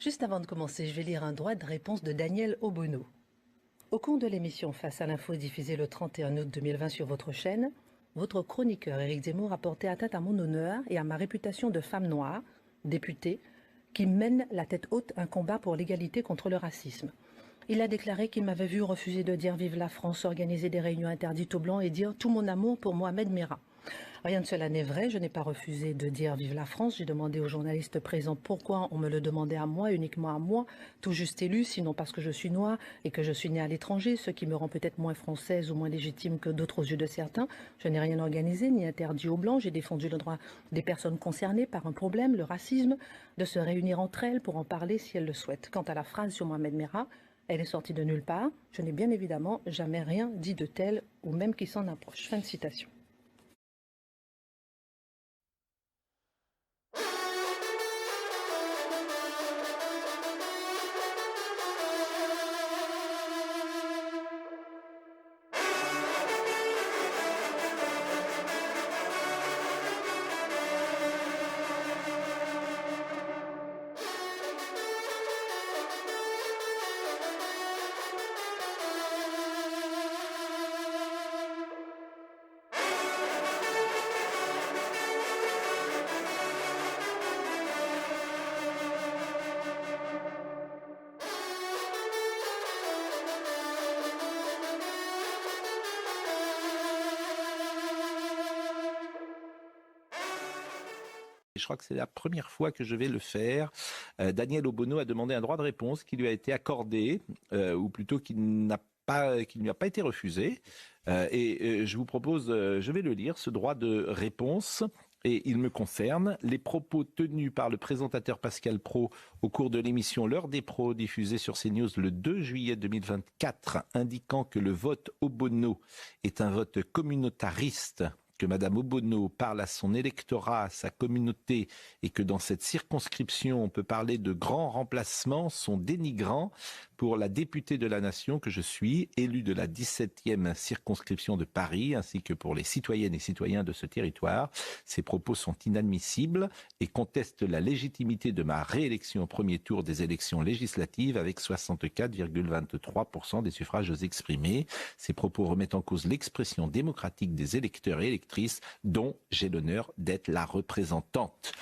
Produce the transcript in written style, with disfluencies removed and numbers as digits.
Juste avant de commencer, je vais lire un droit de réponse de Daniel Obono. Au cours de l'émission Face à l'info diffusée le 31 août 2020 sur votre chaîne, votre chroniqueur Éric Zemmour a porté atteinte à mon honneur et à ma réputation de femme noire, députée, qui mène la tête haute un combat pour l'égalité contre le racisme. Il a déclaré qu'il m'avait vu refuser de dire Vive la France, organiser des réunions interdites aux Blancs et dire tout mon amour pour Mohamed Merah. Rien de cela n'est vrai, je n'ai pas refusé de dire Vive la France. J'ai demandé aux journalistes présents pourquoi on me le demandait à moi, uniquement à moi, tout juste élu, sinon parce que je suis noire et que je suis née à l'étranger, ce qui me rend peut-être moins française ou moins légitime que d'autres aux yeux de certains. Je n'ai rien organisé ni interdit aux Blancs. J'ai défendu le droit des personnes concernées par un problème, le racisme, de se réunir entre elles pour en parler si elles le souhaitent. Quant à la phrase sur Mohamed Merah, elle est sortie de nulle part. Je n'ai bien évidemment jamais rien dit de tel ou même qui s'en approche. Fin de citation. Je crois que c'est la première fois que je vais le faire. Daniel Obono a demandé un droit de réponse qui lui a été accordé, ou plutôt qui ne lui a pas été refusé. Je vous propose, je vais le lire, ce droit de réponse. Et il me concerne. Les propos tenus par le présentateur Pascal Praud au cours de l'émission L'heure des pros diffusée sur CNews le 2 juillet 2024, indiquant que le vote Obono est un vote communautariste, que Madame Obono parle à son électorat, à sa communauté, et que dans cette circonscription, on peut parler de grands remplacements, sont dénigrants pour la députée de la Nation que je suis, élue de la 17e circonscription de Paris, ainsi que pour les citoyennes et citoyens de ce territoire. Ces propos sont inadmissibles et contestent la légitimité de ma réélection au premier tour des élections législatives avec 64,23% des suffrages exprimés. Ces propos remettent en cause l'expression démocratique des électeurs et électrices dont j'ai l'honneur d'être la représentante.